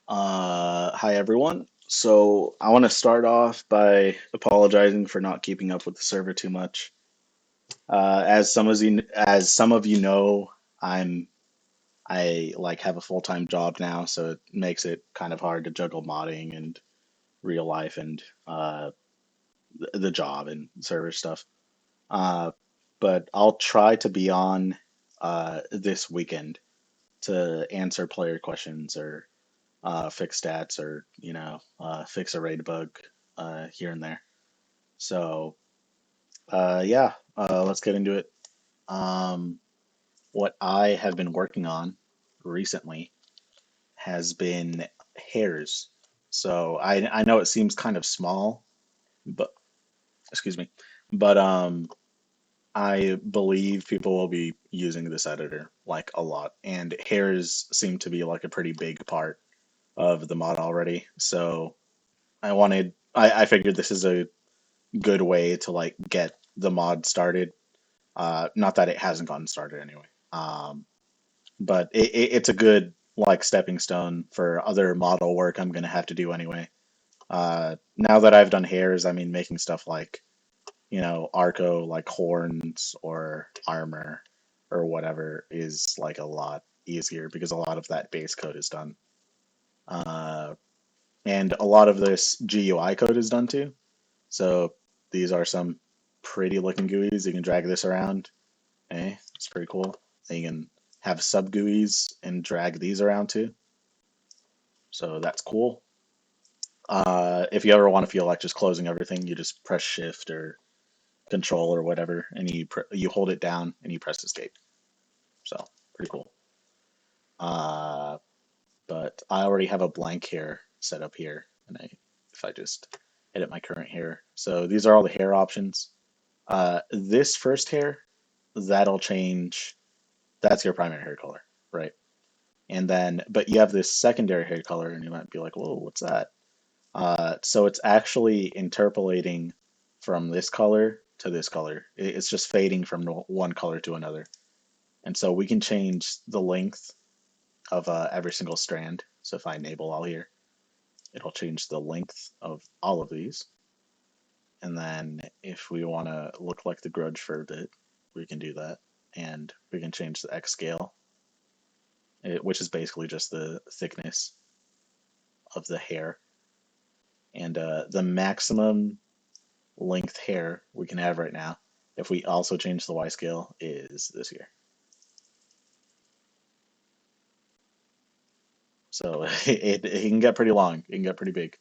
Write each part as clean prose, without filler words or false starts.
Hi everyone. So I want to start off by apologizing for not keeping up with the server too much. As some of you know, I'm I like have a full-time job now, so it makes it kind of hard to juggle modding and real life and the job and server stuff. Uh, but I'll try to be on this weekend to answer player questions or fix stats or fix a raid bug here and there. So yeah, let's get into it. Um, what I have been working on recently has been hairs. So I know it seems kind of small, but excuse me, but I believe people will be using this editor like a lot, and hairs seem to be like a pretty big part of the mod already. So I figured this is a good way to like get the mod started. Not that it hasn't gotten started anyway. But it's a good like stepping stone for other model work I'm gonna have to do anyway. Now that I've done hairs, I mean making stuff like, Arco like horns or armor or whatever is like a lot easier because a lot of that base code is done. Uh, and a lot of this GUI code is done too. So these are some pretty looking GUIs. You can drag this around. It's pretty cool. And you can have sub GUIs and drag these around too. So that's cool. If you ever want to feel like just closing everything, you just press Shift or Control or whatever, and you hold it down and you press Escape. So pretty cool. Uh, but I already have a blank hair set up here, and if I just edit my current hair, so these are all the hair options. This first hair, that'll change. That's your primary hair color, right? And then, but you have this secondary hair color, and you might be like, "Whoa, what's that?" So it's actually interpolating from this color to this color. It's just fading from one color to another. And so we can change the length of every single strand. So if I enable all here, it'll change the length of all of these. And then if we want to look like the Grudge for a bit, we can do that. And we can change the X scale, which is basically just the thickness of the hair. And the maximum length hair we can have right now, if we also change the Y scale, is this here. So it can get pretty long. It can get pretty big.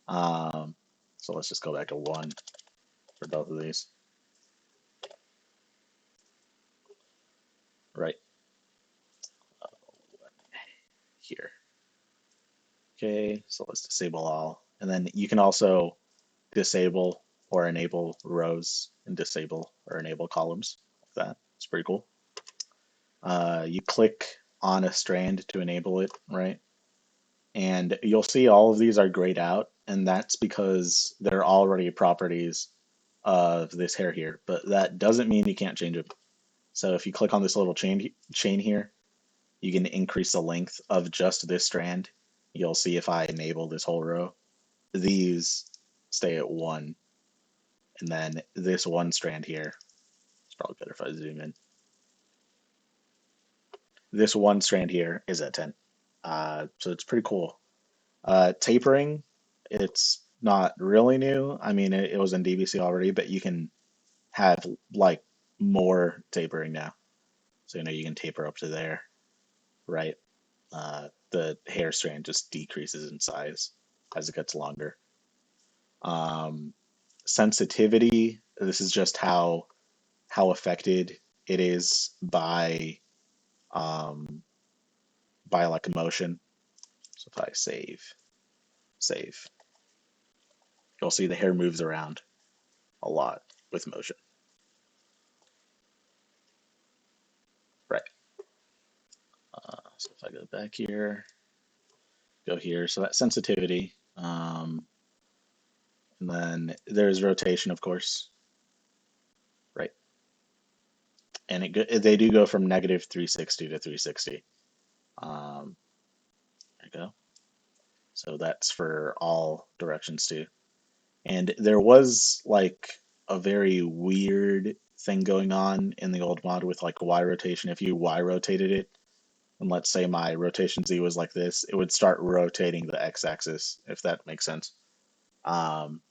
Um, so let's just go back to 1 for both of these. Right here. Okay, so let's disable all. And then you can also disable or enable rows and disable or enable columns like that. It's pretty cool. You click on a strand to enable it, right? And you'll see all of these are grayed out, and that's because they're already properties of this hair here, but that doesn't mean you can't change it. So if you click on this little chain here, you can increase the length of just this strand. You'll see if I enable this whole row, these stay at 1, and then this one strand here, it's probably better if I zoom in. This one strand here is at 10. So it's pretty cool. Tapering, it's not really new. I mean, it was in DBC already, but you can have like more tapering now. So you can taper up to there, right? The hair strand just decreases in size as it gets longer. Um, Sensitivity, this is just how affected it is um, by like emotion. So if I save, you'll see the hair moves around a lot with motion. Right. So if I go back here, go here, so that's sensitivity. And then there's rotation, of course, right? And they do go from negative 360 to 360. There you go. So that's for all directions too. And there was like a very weird thing going on in the old mod with like Y rotation. If you Y rotated it, and let's say my rotation Z was like this, it would start rotating the X axis, if that makes sense. Um,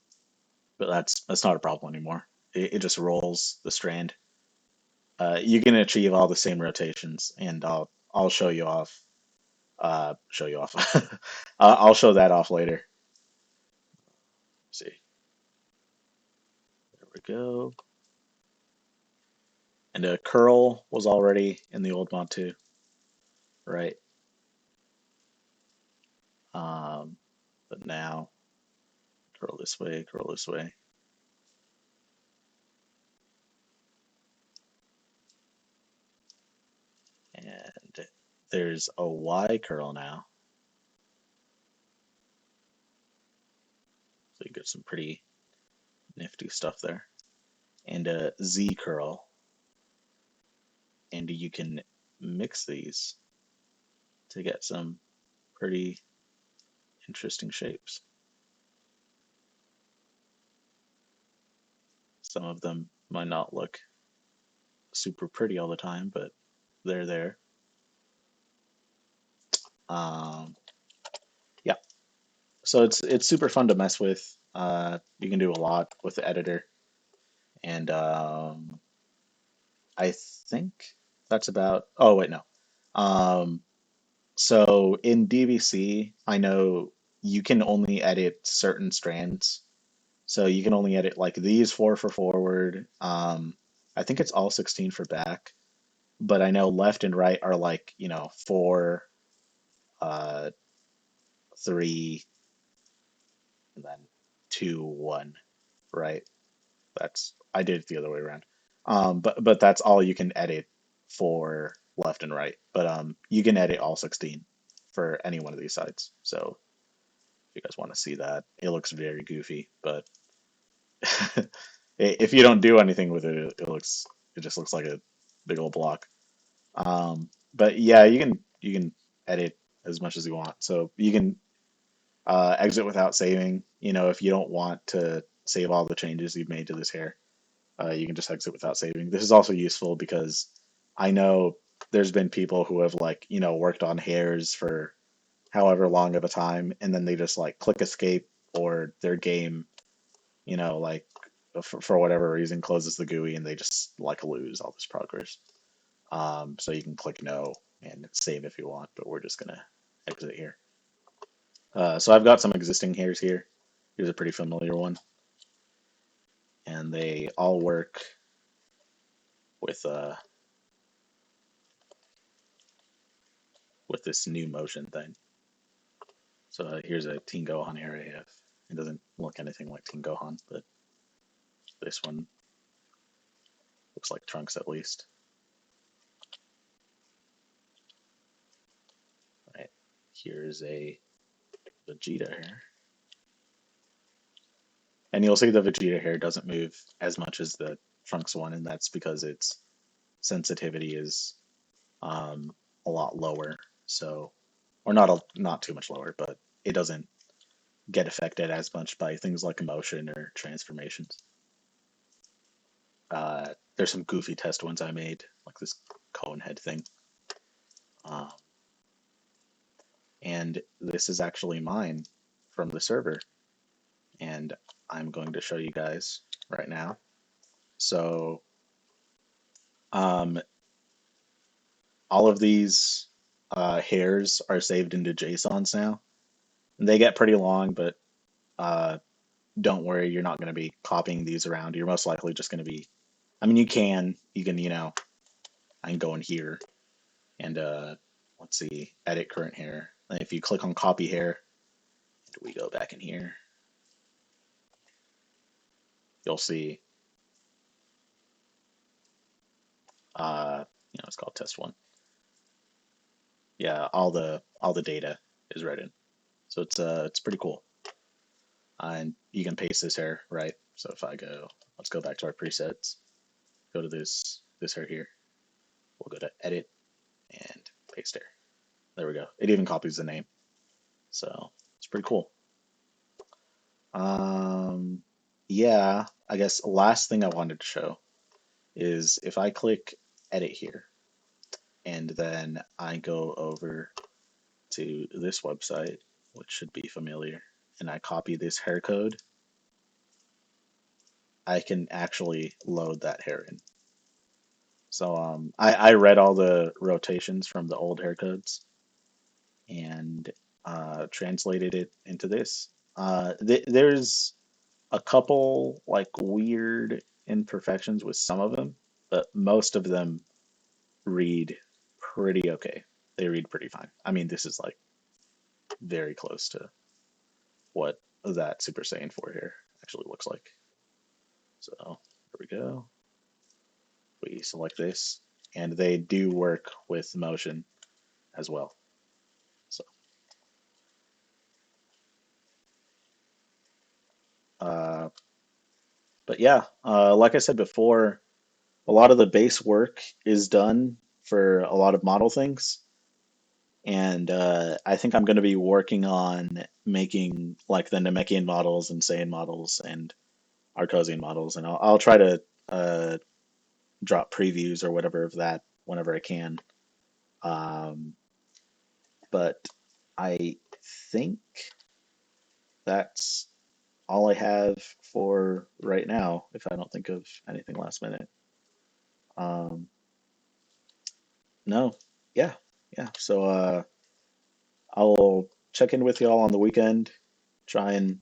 but that's not a problem anymore. It just rolls the strand. You can achieve all the same rotations, and I'll show you off. Show you off. I'll show that off later. Let's see, there we go. And a curl was already in the old mod too, right? But now curl this way, and there's a Y curl now. So you get some pretty nifty stuff there. And a Z curl, and you can mix these to get some pretty interesting shapes. Some of them might not look super pretty all the time, but they're there. Um, yeah, so it's super fun to mess with. You can do a lot with the editor, and I think that's about. Oh wait, no. Um, so in DVC, I know you can only edit certain strands. So you can only edit like these four for forward. I think it's all 16 for back, but I know left and right are like, four, uh, three, and then two, one, right? I did it the other way around. But that's all you can edit for left and right. But you can edit all 16 for any one of these sides. So if you guys want to see that, it looks very goofy, but if you don't do anything with it, it just looks like a big old block. But yeah, you can edit as much as you want. So you can exit without saving. If you don't want to save all the changes you've made to this hair, you can just exit without saving. This is also useful because I know there's been people who have like worked on hairs for however long of a time, and then they just like click escape, or their game like for whatever reason closes the GUI, and they just like lose all this progress. So you can click no and save if you want, but we're just gonna exit here. So I've got some existing hairs here. Here's a pretty familiar one, and they all work with with this new motion thing. So here's a Teen Gohan hair AF. It doesn't look anything like Teen Gohan, but this one looks like Trunks at least. Right. Here's a Vegeta hair. And you'll see the Vegeta hair doesn't move as much as the Trunks one, and that's because its sensitivity is um, a lot lower. So, or not too much lower, but it doesn't get affected as much by things like emotion or transformations. There's some goofy test ones I made, like this cone head thing. Um, and this is actually mine from the server, and I'm going to show you guys right now. So, um, all of these hairs are saved into JSONs now. And they get pretty long, but uh, don't worry, you're not going to be copying these around. You're most likely just going to be, I mean, you can, I can go in here and let's see, edit current hair. And if you click on copy hair, we go back in here, you'll see, it's called test one. Yeah, all the data is read in. So it's pretty cool. And you can paste this hair, right? So if I go, let's go back to our presets, go to this hair here. We'll go to edit and paste hair. There we go. It even copies the name. So It's pretty cool. Um, yeah, I guess last thing I wanted to show is if I click edit here and then I go over to this website, which should be familiar, and I copy this hair code, I can actually load that hair in. So I read all the rotations from the old hair codes and translated it into this. There's a couple like weird imperfections with some of them, but most of them read pretty okay. They read pretty fine. I mean, this is like very close to what that Super Saiyan 4 here actually looks like. So here we go. We select this, and they do work with motion as well. So, uh, but yeah, like I said before, a lot of the base work is done for a lot of model things. And I think I'm going to be working on making like the Namekian models and Saiyan models and Arcosian models, and I'll try to uh, drop previews or whatever of that whenever I can. Um, but I think that's all I have for right now, if I don't think of anything last minute. Um, no, yeah, yeah. So I'll check in with y'all on the weekend, try and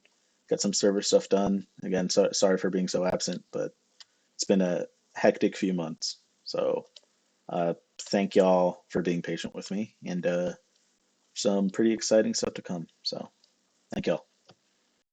get some server stuff done. Again, sorry for being so absent, but it's been a hectic few months. So thank y'all for being patient with me and some pretty exciting stuff to come. So